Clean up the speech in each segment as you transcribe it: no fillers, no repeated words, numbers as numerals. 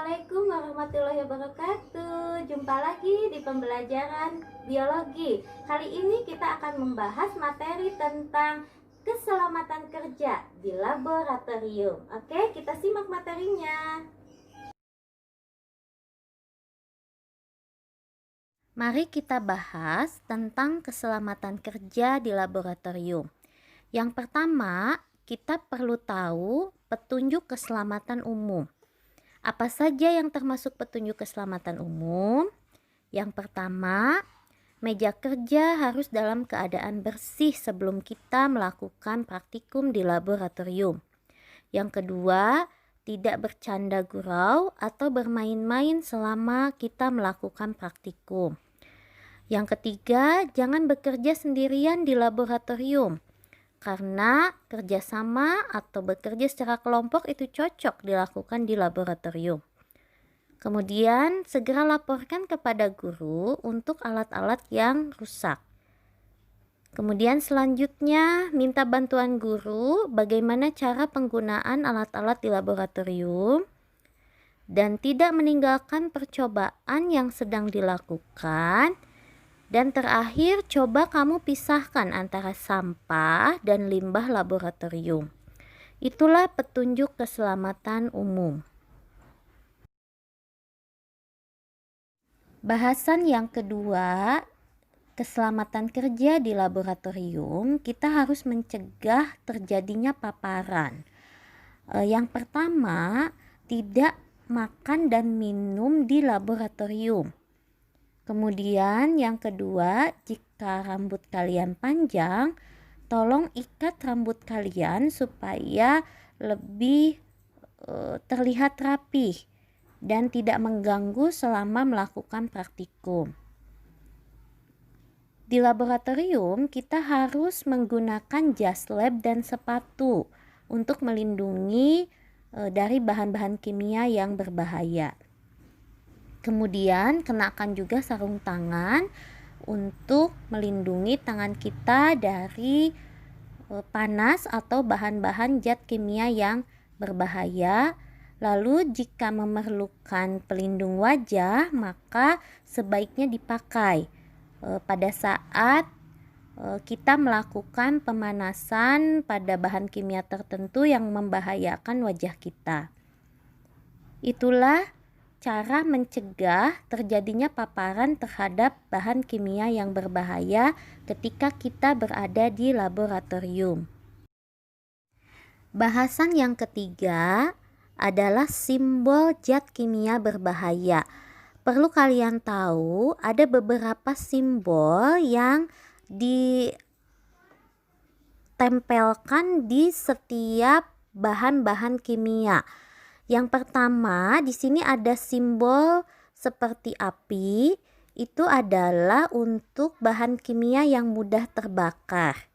Assalamualaikum warahmatullahi wabarakatuh. Jumpa lagi di pembelajaran biologi. Kali ini kita akan membahas materi tentang keselamatan kerja di laboratorium. Oke, kita simak materinya. Mari kita bahas tentang keselamatan kerja di laboratorium. Yang pertama, kita perlu tahu petunjuk keselamatan umum. Apa saja yang termasuk petunjuk keselamatan umum? Yang pertama, meja kerja harus dalam keadaan bersih sebelum kita melakukan praktikum di laboratorium. Yang kedua, tidak bercanda gurau atau bermain-main selama kita melakukan praktikum. Yang ketiga, jangan bekerja sendirian di laboratorium. Karena kerjasama atau bekerja secara kelompok itu cocok dilakukan di laboratorium. Kemudian segera laporkan kepada guru untuk alat-alat yang rusak. Kemudian selanjutnya minta bantuan guru bagaimana cara penggunaan alat-alat di laboratorium. Dan tidak meninggalkan percobaan yang sedang dilakukan. Dan terakhir, coba kamu pisahkan antara sampah dan limbah laboratorium. Itulah petunjuk keselamatan umum. Bahasan yang kedua, keselamatan kerja di laboratorium, kita harus mencegah terjadinya paparan. Yang pertama, tidak makan dan minum di laboratorium. Kemudian yang kedua, jika rambut kalian panjang, tolong ikat rambut kalian supaya lebih terlihat rapih dan tidak mengganggu selama melakukan praktikum. Di laboratorium kita harus menggunakan jas lab dan sepatu untuk melindungi dari bahan-bahan kimia yang berbahaya. Kemudian kenakan juga sarung tangan untuk melindungi tangan kita dari panas atau bahan-bahan zat kimia yang berbahaya. Lalu jika memerlukan pelindung wajah, maka sebaiknya dipakai pada saat kita melakukan pemanasan pada bahan kimia tertentu yang membahayakan wajah kita. Itulah cara mencegah terjadinya paparan terhadap bahan kimia yang berbahaya ketika kita berada di laboratorium. Bahasan yang ketiga adalah simbol zat kimia berbahaya. Perlu kalian tahu ada beberapa simbol yang ditempelkan di setiap bahan-bahan kimia. Yang pertama, di sini ada simbol seperti api. Itu adalah untuk bahan kimia yang mudah terbakar.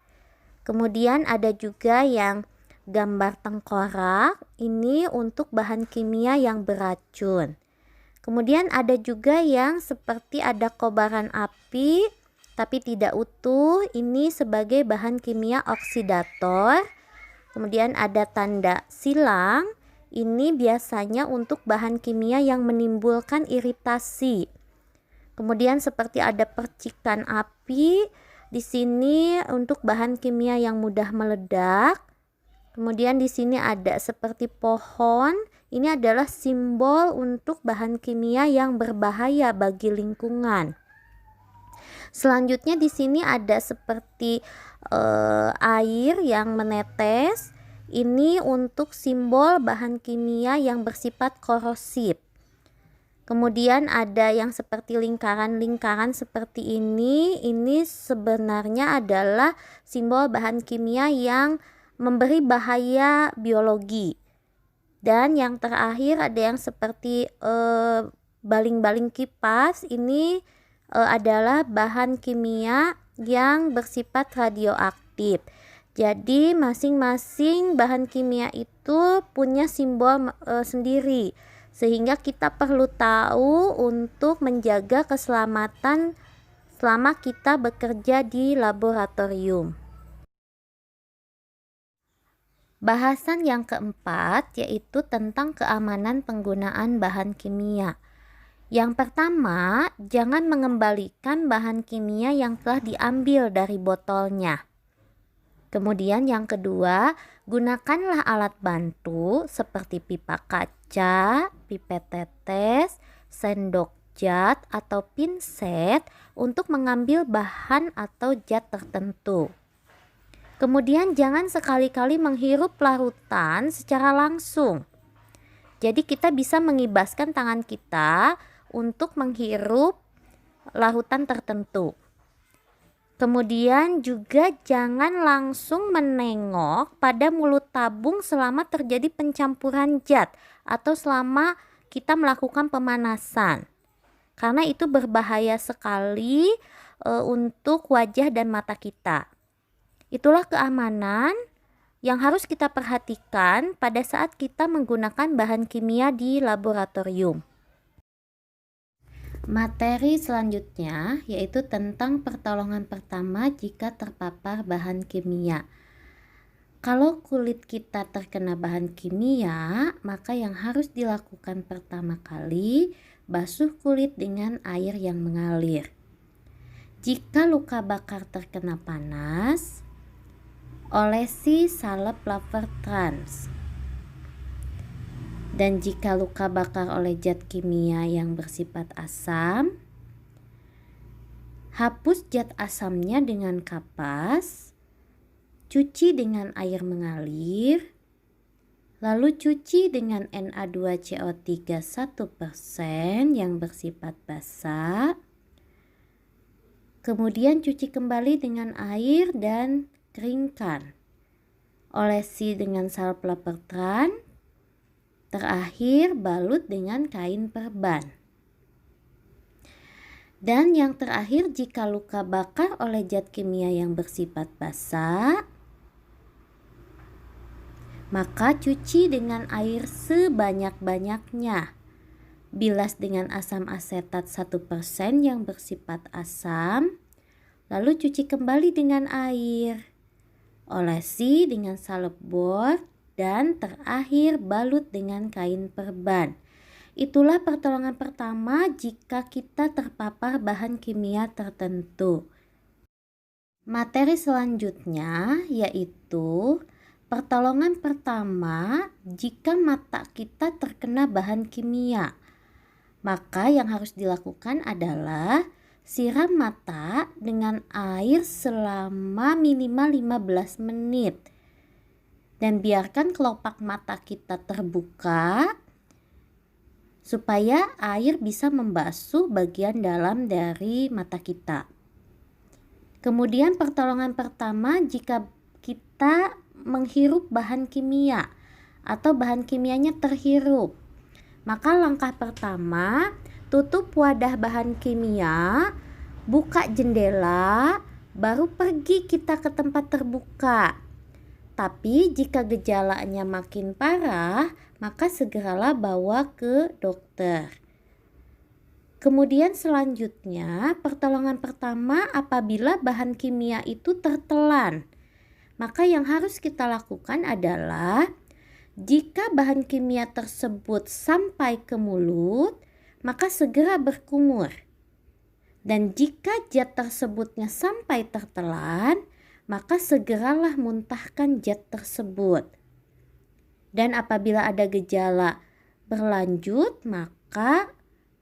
Kemudian ada juga yang gambar tengkorak. Ini untuk bahan kimia yang beracun. Kemudian ada juga yang seperti ada kobaran api tapi tidak utuh. Ini sebagai bahan kimia oksidator. Kemudian ada tanda silang. Ini biasanya untuk bahan kimia yang menimbulkan iritasi. Kemudian seperti ada percikan api, di sini untuk bahan kimia yang mudah meledak. Kemudian di sini ada seperti pohon, ini adalah simbol untuk bahan kimia yang berbahaya bagi lingkungan. Selanjutnya di sini ada seperti air yang menetes. Ini untuk simbol bahan kimia yang bersifat korosif. Kemudian ada yang seperti lingkaran-lingkaran seperti ini. Ini sebenarnya adalah simbol bahan kimia yang memberi bahaya biologi. Dan yang terakhir ada yang seperti baling-baling kipas. Ini adalah bahan kimia yang bersifat radioaktif. Jadi masing-masing bahan kimia itu punya simbol sendiri, sehingga kita perlu tahu untuk menjaga keselamatan selama kita bekerja di laboratorium. Bahasan yang keempat yaitu tentang keamanan penggunaan bahan kimia. Yang pertama, jangan mengembalikan bahan kimia yang telah diambil dari botolnya. Kemudian yang kedua, gunakanlah alat bantu seperti pipa kaca, pipet tetes, sendok cat atau pinset untuk mengambil bahan atau zat tertentu. Kemudian jangan sekali-kali menghirup larutan secara langsung. Jadi kita bisa mengibaskan tangan kita untuk menghirup larutan tertentu. Kemudian juga jangan langsung menengok pada mulut tabung selama terjadi pencampuran zat atau selama kita melakukan pemanasan. Karena itu berbahaya sekali untuk wajah dan mata kita. Itulah keamanan yang harus kita perhatikan pada saat kita menggunakan bahan kimia di laboratorium. Materi selanjutnya yaitu tentang pertolongan pertama jika terpapar bahan kimia. Kalau kulit kita terkena bahan kimia, maka yang harus dilakukan pertama kali basuh kulit dengan air yang mengalir. Jika luka bakar terkena panas, olesi salep Lavertrans. Dan jika luka bakar oleh zat kimia yang bersifat asam, hapus zat asamnya dengan kapas, cuci dengan air mengalir, lalu cuci dengan Na2CO3 1% yang bersifat basah, kemudian cuci kembali dengan air dan keringkan. Olesi dengan salep Lavertrans. Terakhir balut dengan kain perban. Dan yang terakhir, jika luka bakar oleh zat kimia yang bersifat basah, maka cuci dengan air sebanyak-banyaknya. Bilas dengan asam asetat 1% yang bersifat asam, lalu cuci kembali dengan air. Olesi dengan salep bor dan terakhir balut dengan kain perban. Itulah pertolongan pertama jika kita terpapar bahan kimia tertentu. Materi selanjutnya yaitu pertolongan pertama jika mata kita terkena bahan kimia. Maka yang harus dilakukan adalah siram mata dengan air selama minimal 15 menit. Dan biarkan kelopak mata kita terbuka supaya air bisa membasuh bagian dalam dari mata kita. Kemudian pertolongan pertama jika kita menghirup bahan kimia atau bahan kimianya terhirup. Maka langkah pertama, tutup wadah bahan kimia, buka jendela, baru pergi kita ke tempat terbuka. Tapi jika gejalanya makin parah, maka segeralah bawa ke dokter. Kemudian selanjutnya, pertolongan pertama apabila bahan kimia itu tertelan. Maka yang harus kita lakukan adalah jika bahan kimia tersebut sampai ke mulut, maka segera berkumur. Dan jika zat tersebutnya sampai tertelan, maka segeralah muntahkan zat tersebut. Dan apabila ada gejala berlanjut, maka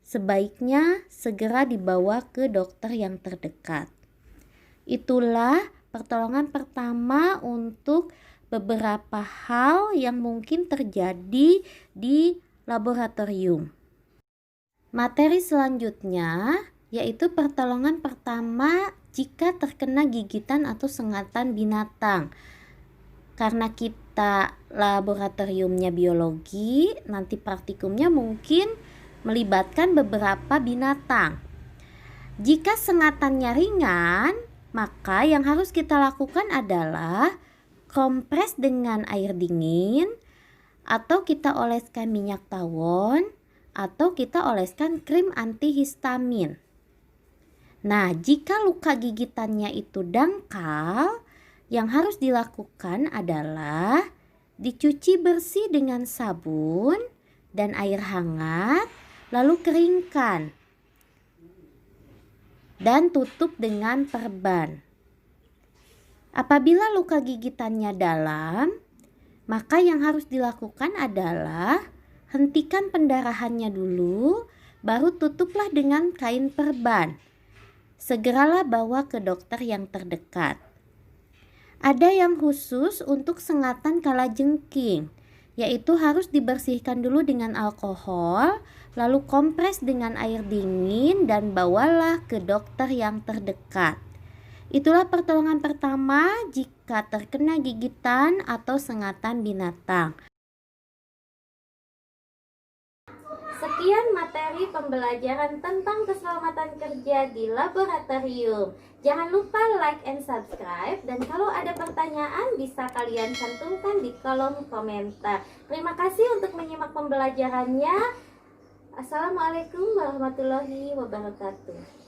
sebaiknya segera dibawa ke dokter yang terdekat. Itulah pertolongan pertama untuk beberapa hal yang mungkin terjadi di laboratorium. Materi selanjutnya yaitu pertolongan pertama jika terkena gigitan atau sengatan binatang. Karena kita laboratoriumnya biologi, nanti praktikumnya mungkin melibatkan beberapa binatang. Jika sengatannya ringan, maka yang harus kita lakukan adalah kompres dengan air dingin, atau kita oleskan minyak tawon, atau kita oleskan krim antihistamin. Nah, jika luka gigitannya itu dangkal, yang harus dilakukan adalah Dicuci bersih dengan sabun dan air hangat, lalu keringkan dan tutup dengan perban. Apabila luka gigitannya dalam, maka yang harus dilakukan adalah hentikan pendarahannya dulu, baru tutuplah dengan kain perban. Segeralah bawa ke dokter yang terdekat. Ada yang khusus untuk sengatan kalajengking, yaitu harus dibersihkan dulu dengan alkohol, lalu kompres dengan air dingin dan bawalah ke dokter yang terdekat. Itulah pertolongan pertama jika terkena gigitan atau sengatan binatang. Sekian materi pembelajaran tentang keselamatan kerja di laboratorium. Jangan lupa like and subscribe, dan kalau ada pertanyaan bisa kalian cantumkan di kolom komentar. Terima kasih untuk menyimak pembelajarannya. Assalamualaikum warahmatullahi wabarakatuh.